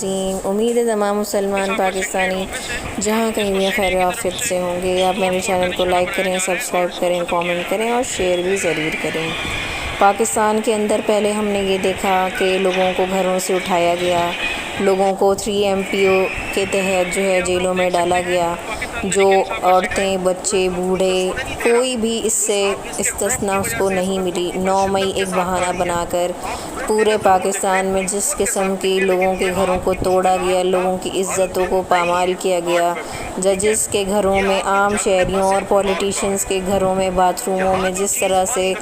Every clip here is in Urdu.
ناظرین، امید ہے تمام مسلمان پاکستانی جہاں کہیں بھی خیر و عافیت سے ہوں گے۔ آپ میرے چینل کو لائک کریں، سبسکرائب کریں، کامنٹ کریں اور شیئر بھی ضرور کریں۔ پاکستان کے اندر پہلے ہم نے یہ دیکھا کہ لوگوں کو گھروں سے اٹھایا گیا، لوگوں کو 3MPO کے تحت جو ہے جیلوں میں ڈالا گیا، جو عورتیں، بچے، بوڑھے، کوئی بھی اس سے استثنا اس کو نہیں ملی۔ 9 مئی ایک بہانہ بنا کر پورے پاکستان میں جس قسم کی لوگوں کے گھروں کو توڑا گیا، لوگوں کی عزتوں کو پامال کیا گیا، ججز کے گھروں میں، عام شہریوں اور پولیٹیشنز کے گھروں میں، باتھ روموں میں جس طرح سے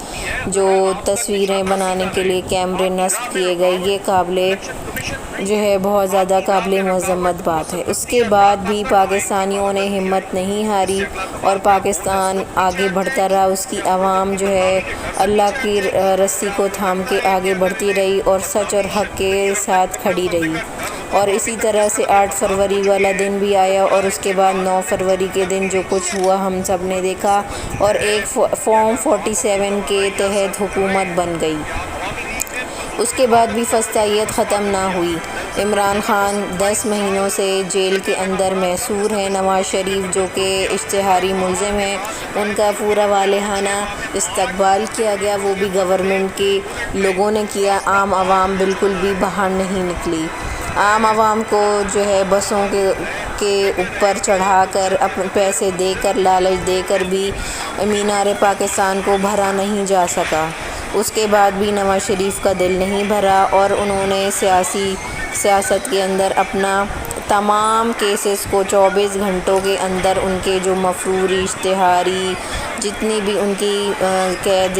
جو تصویریں بنانے کے لیے کیمرے نصب کیے گئے، یہ بہت زیادہ قابل مذمت بات ہے۔ اس کے بعد بھی پاکستانیوں نے ہمت نہیں ہاری اور پاکستان آگے بڑھتا رہا۔ اس کی عوام جو ہے اللہ کی رسی کو تھام کے آگے بڑھتی رہی اور سچ اور حق کے ساتھ کھڑی رہی، اور اسی طرح سے 8 فروری والا دن بھی آیا اور اس کے بعد 9 فروری کے دن جو کچھ ہوا ہم سب نے دیکھا، اور ایک فارم 47 کے تحت حکومت بن گئی۔ اس کے بعد بھی فسطائیت ختم نہ ہوئی۔ عمران خان 10 مہینوں سے جیل کے اندر محصور ہیں۔ نواز شریف جو کہ اشتہاری ملزم ہیں، ان کا پورا والہانہ استقبال کیا گیا، وہ بھی گورنمنٹ کے لوگوں نے کیا۔ عام عوام بالکل بھی باہر نہیں نکلی۔ عام عوام کو جو ہے بسوں کے اوپر چڑھا کر، اپنے پیسے دے کر، لالچ دے کر بھی مینار پاکستان کو بھرا نہیں جا سکا۔ اس کے بعد بھی نواز شریف کا دل نہیں بھرا اور انہوں نے سیاست کے اندر اپنا تمام کیسز کو 24 گھنٹوں کے اندر ان کے جو مفروری، اشتہاری، جتنی بھی ان کی قید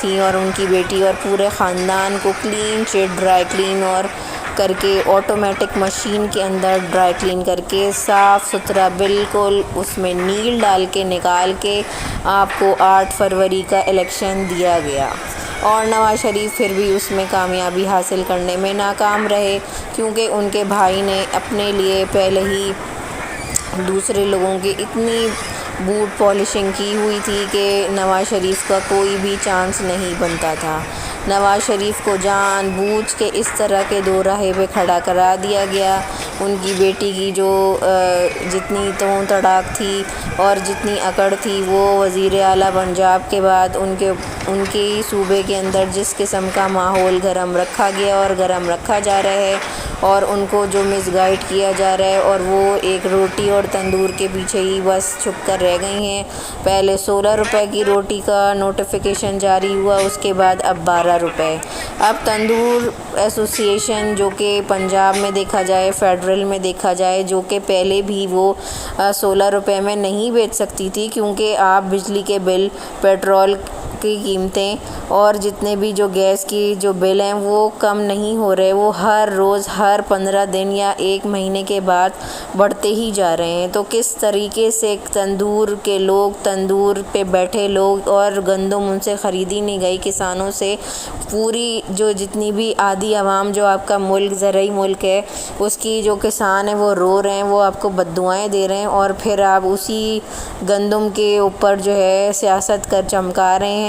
تھیں اور ان کی بیٹی اور پورے خاندان کو کلین چٹ ڈرائی کلین اور کر کے، آٹومیٹک مشین کے اندر ڈرائی کلین کر کے، صاف ستھرا بالکل اس میں نیل ڈال کے نکال کے آپ کو 8 فروری کا الیکشن دیا گیا، اور نواز شریف پھر بھی اس میں کامیابی حاصل کرنے میں ناکام رہے، کیونکہ ان کے بھائی نے اپنے لیے پہلے ہی دوسرے لوگوں کی اتنی بوٹ پالشنگ کی ہوئی تھی کہ نواز شریف کا کوئی بھی چانس نہیں بنتا تھا۔ نواز شریف کو جان بوجھ کے اس طرح کے دو راہے پہ کھڑا کرا دیا گیا۔ ان کی بیٹی کی جو جتنی توڑ تڑاک تھی اور جتنی اکڑ تھی، وہ وزیر اعلیٰ پنجاب کے بعد ان کی صوبے کے اندر جس قسم کا ماحول گرم رکھا گیا اور گرم رکھا جا رہا ہے، اور ان کو جو مس گائیڈ کیا جا رہا ہے، اور وہ ایک روٹی اور تندور کے پیچھے ہی بس چھپ کر رہ گئی ہیں۔ پہلے 16 روپے کی روٹی کا نوٹیفیکیشن جاری ہوا، اس کے بعد اب 12 روپے۔ اب تندور ایسوسی ایشن جو کہ پنجاب میں دیکھا جائے، فیڈرل میں دیکھا جائے، جو کہ پہلے بھی وہ 16 روپے میں نہیں بیچ سکتی تھی، کیونکہ آپ بجلی کے بل، پیٹرول کی قیمتیں اور جتنے بھی جو گیس کی جو بل ہیں وہ کم نہیں ہو رہے، وہ ہر روز، ہر 15 دن یا 1 مہینے کے بعد بڑھتے ہی جا رہے ہیں۔ تو کس طریقے سے تندور کے لوگ، تندور پہ بیٹھے لوگ، اور گندم ان سے خریدی نہیں گئی کسانوں سے، پوری جو جتنی بھی آدھی عوام جو آپ کا ملک زرعی ملک ہے، اس کی جو کسان ہیں وہ رو رہے ہیں، وہ آپ کو بددعائیں دے رہے ہیں، اور پھر آپ اسی گندم کے اوپر جو ہے سیاست کر چمکا رہے ہیں،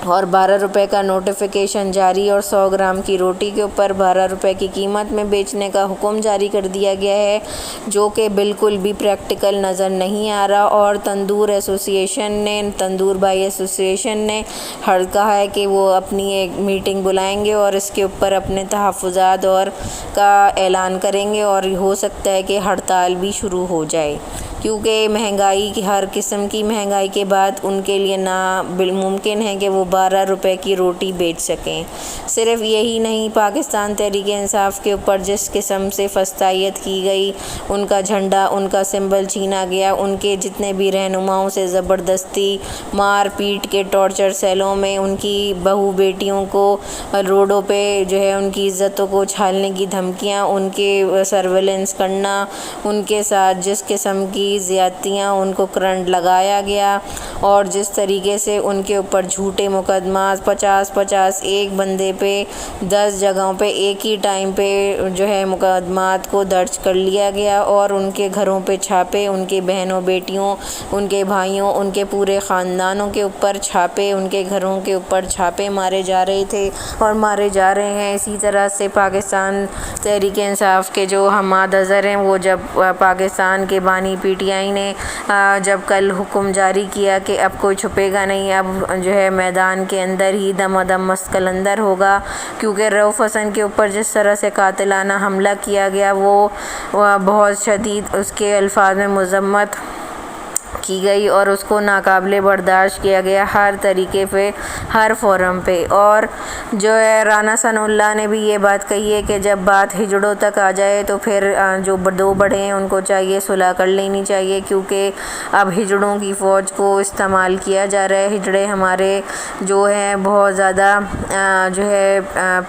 اور 12 روپے کا نوٹیفیکیشن جاری، اور 100 گرام کی روٹی کے اوپر 12 روپے کی قیمت میں بیچنے کا حکم جاری کر دیا گیا ہے، جو کہ بالکل بھی پریکٹیکل نظر نہیں آ رہا۔ اور تندور بھائی ایسوسی ایشن نے کہا ہے کہ وہ اپنی ایک میٹنگ بلائیں گے اور اس کے اوپر اپنے تحفظات کا اعلان کریں گے، اور ہو سکتا ہے کہ ہڑتال بھی شروع ہو جائے، کیونکہ مہنگائی کی، ہر قسم کی مہنگائی کے بعد ان کے لیے ممکن ہے کہ وہ 12 روپے کی روٹی بیچ سکیں۔ صرف یہی نہیں، پاکستان تحریک انصاف کے اوپر جس قسم سے فسطائیت کی گئی، ان کا جھنڈا، ان کا سمبل چھینا گیا، ان کے جتنے بھی رہنماؤں سے زبردستی مار پیٹ کے ٹارچر سیلوں میں ان کی بہو بیٹیوں کو روڈوں پہ جو ہے ان کی عزتوں کو چھالنے کی دھمکیاں، ان کے سرویلنس کرنا، ان کے ساتھ جس قسم کی گئی زیادتیاں ان کو کرنٹ لگایا گیا، اور جس طریقے سے ان کے اوپر جھوٹے مقدمات 50 ایک بندے پہ 10 جگہوں پہ ایک ہی ٹائم پہ جو ہے مقدمات کو درج کر لیا گیا، اور ان کے گھروں پہ چھاپے، ان کے بہنوں بیٹیوں، ان کے بھائیوں، ان کے پورے خاندانوں کے اوپر چھاپے، ان کے گھروں کے اوپر چھاپے مارے جا رہے تھے اور مارے جا رہے ہیں۔ اسی طرح سے پاکستان تحریک انصاف کے جو حماد اظہر ہیں، وہ جب پاکستان کے بانی پی ٹی آئی نے جب کل حکم جاری کیا کہ اب کوئی چھپے گا نہیں، اب جو ہے میدان کے اندر ہی دم دم مسکل اندر ہوگا، کیونکہ رؤف حسن کے اوپر جس طرح سے قاتلانہ حملہ کیا گیا وہ بہت شدید اس کے الفاظ میں مذمت کی گئی اور اس کو ناقابل برداشت کیا گیا ہر طریقے پہ، ہر فورم پہ۔ اور جو ہے رانا ثناء اللہ نے بھی یہ بات کہی ہے کہ جب بات ہجڑوں تک آ جائے تو پھر جو دو بڑے ہیں ان کو چاہیے صلح کر لینی چاہیے، کیونکہ اب ہجڑوں کی فوج کو استعمال کیا جا رہا ہے۔ ہجڑے ہمارے جو ہیں بہت زیادہ جو ہے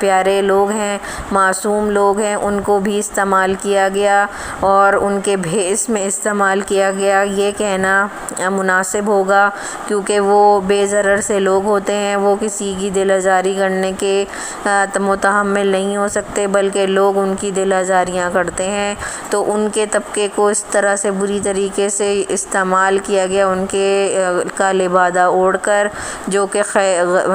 پیارے لوگ ہیں، معصوم لوگ ہیں، ان کو بھی استعمال کیا گیا اور ان کے بھیس میں استعمال کیا گیا۔ یہ کہنا مناسب ہوگا کیونکہ وہ بے ضرر سے لوگ ہوتے ہیں، وہ کسی کی دل آزاری کرنے کے متحمل نہیں ہو سکتے، بلکہ لوگ ان کی دل آزاریاں کرتے ہیں۔ تو ان کے طبقے کو اس طرح سے بری طریقے سے استعمال کیا گیا، ان کے کا لبادہ اوڑھ کر، جو کہ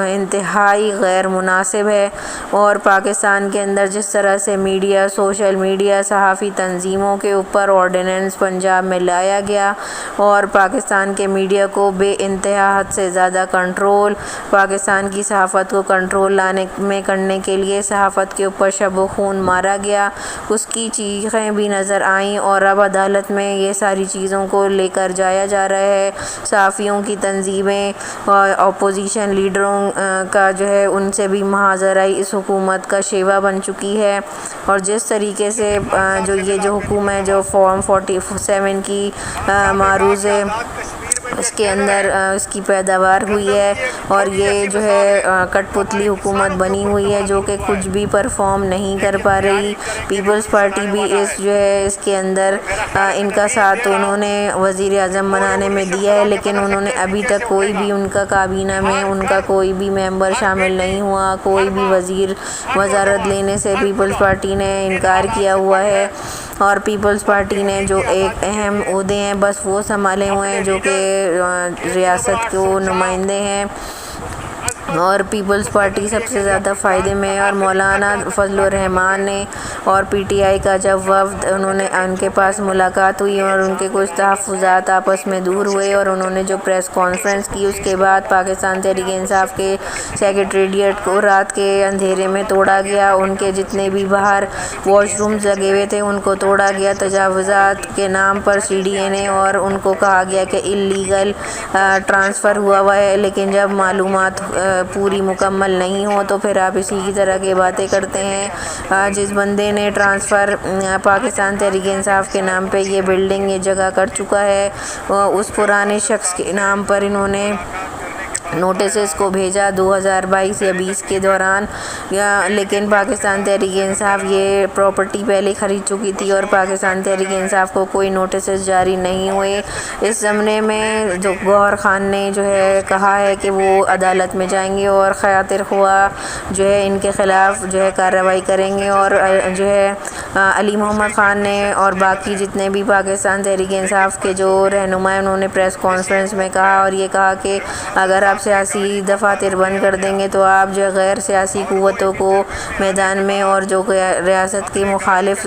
انتہائی غیر مناسب ہے۔ اور پاکستان کے اندر جس طرح سے میڈیا، سوشل میڈیا، صحافی تنظیموں کے اوپر آرڈیننس پنجاب میں لایا گیا اور پاکستان کے میڈیا کو بے انتہا حد سے زیادہ کنٹرول، پاکستان کی صحافت کو کنٹرول لانے میں کرنے کے لیے صحافت کے اوپر شب و خون مارا گیا، اس کی چیخیں بھی نظر آئیں، اور اب عدالت میں یہ ساری چیزوں کو لے کر جایا جا رہا ہے۔ صحافیوں کی تنظیمیں اور اپوزیشن لیڈروں کا جو ہے ان سے بھی محاذر آئی اس حکومت کا شیوا بن چکی ہے۔ اور جس طریقے سے جو حکومت ہے جو فارم 47 کی معروض ہے اس کے اندر اس کی پیداوار ہوئی ہے، اور یہ جو ہے کٹ پتلی حکومت بنی ہوئی ہے جو کہ کچھ بھی پرفارم نہیں کر پا رہی۔ پیپلز پارٹی بھی اس کے اندر ان کا ساتھ انہوں نے وزیر اعظم بنانے میں دیا ہے، لیکن انہوں نے ابھی تک کوئی بھی ان کا کابینہ میں ان کا کوئی بھی ممبر شامل نہیں ہوا، کوئی بھی وزارت لینے سے پیپلز پارٹی نے انکار کیا ہوا ہے۔ اور پیپلز پارٹی نے جو ایک اہم عہدے ہیں بس وہ سنبھالے ہوئے ہیں جو کہ ریاست کے نمائندے ہیں، اور پیپلز پارٹی سب سے زیادہ فائدے میں ہے۔ اور مولانا فضل الرحمان نے اور پی ٹی آئی کا جب وفد ان کے پاس ملاقات ہوئی اور ان کے کچھ تحفظات آپس میں دور ہوئے، اور انہوں نے جو پریس کانفرنس کی اس کے بعد پاکستان تحریک انصاف کے سیکریٹریٹ کو رات کے اندھیرے میں توڑا گیا، ان کے جتنے بھی باہر واش رومز لگے ہوئے تھے ان کو توڑا گیا تجاوزات کے نام پر سی ڈی اے نے، اور ان کو کہا گیا کہ اللیگل ٹرانسفر ہوا ہے، لیکن جب معلومات پوری مکمل نہیں ہو تو پھر آپ اسی کی طرح کی باتیں کرتے ہیں۔ جس بندے نے ٹرانسفر پاکستان تحریک انصاف کے نام پہ یہ بلڈنگ یہ جگہ کر چکا ہے، اس پرانے شخص کے نام پر انہوں نے نوٹسز کو بھیجا 2022 یا 20 کے دوران، لیکن پاکستان تحریک انصاف یہ پراپرٹی پہلے خرید چکی تھی اور پاکستان تحریک انصاف کو کوئی نوٹسز جاری نہیں ہوئے۔ اس زمانے میں جو گوہر خان نے جو ہے کہا ہے کہ وہ عدالت میں جائیں گے اور خاطر خواہ جو ہے ان کے خلاف جو ہے کارروائی کریں گے، اور جو ہے علی محمد خان نے اور باقی جتنے بھی پاکستان تحریک انصاف کے جو رہنما ہیں انہوں نے پریس کانفرنس میں کہا اور یہ کہا کہ اگر آپ سیاسی دفاتر بند کر دیں گے تو آپ جو غیر سیاسی قوتوں کو میدان میں اور جو ریاست کی مخالف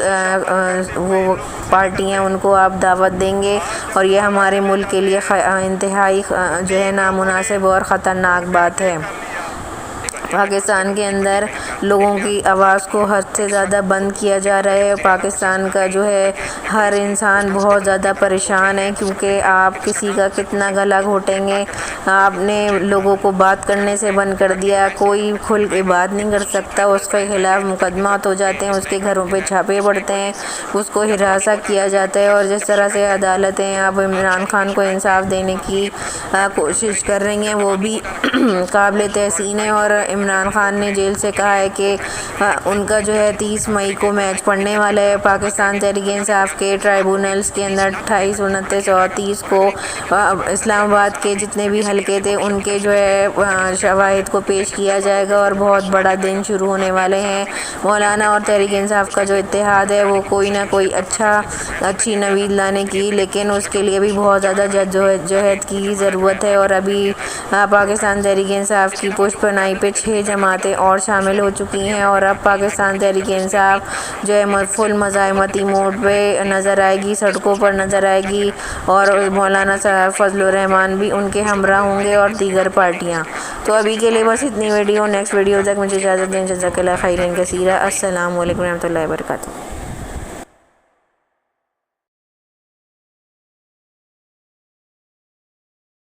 وہ پارٹی ہیں ان کو آپ دعوت دیں گے، اور یہ ہمارے ملک کے لیے انتہائی جو ہے نامناسب اور خطرناک بات ہے۔ پاکستان کے اندر لوگوں کی آواز کو حد سے زیادہ بند کیا جا رہا ہے۔ پاکستان کا جو ہے ہر انسان بہت زیادہ پریشان ہے، کیونکہ آپ کسی کا کتنا گلا گھونٹیں گے، آپ نے لوگوں کو بات کرنے سے بند کر دیا، کوئی کھل کے بات نہیں کر سکتا، اس کے خلاف مقدمات ہو جاتے ہیں، اس کے گھروں پہ چھاپے پڑتے ہیں، اس کو ہراساں کیا جاتا ہے، اور جس طرح سے عدالتیں اب عمران خان کو انصاف دینے کی کوشش کر رہی ہیں وہ بھی قابل تحسین ہے۔ اور عمران خان نے جیل سے کہا ہے کہ ان کا جو ہے 30 مئی کو میچ پڑنے والا ہے پاکستان تحریک انصاف کے ٹرائبونلز کے اندر 28 29 اور 30 کو اسلام آباد کے جتنے بھی حلقے تھے ان کے جو ہے شواہد کو پیش کیا جائے گا اور بہت بڑا دن شروع ہونے والے ہیں۔ مولانا اور تحریک انصاف کا جو اتحاد ہے وہ کوئی نہ کوئی اچھی نوید لانے کی، لیکن اس کے لیے بھی بہت زیادہ جہد کی ضرورت ہے، اور ابھی پاکستان تحریک انصاف کی پشت پناہی پہ 6 جماعتیں اور شامل ہو چکی ہیں، اور اب پاکستان تحریک انصاف جو ہے فل مزاحمتی موڈ پہ نظر آئے گی، سڑکوں پر نظر آئے گی، اور مولانا صاحب فضل الرحمان بھی ان کے ہمراہ ہوں گے اور دیگر پارٹیاں۔ تو ابھی کے لیے بس اتنی ویڈیو، نیکسٹ ویڈیو تک مجھے اجازت دیں۔ جزاک اللہ خیرا کثیرا۔ السلام علیکم ورحمۃ اللہ وبرکاتہ۔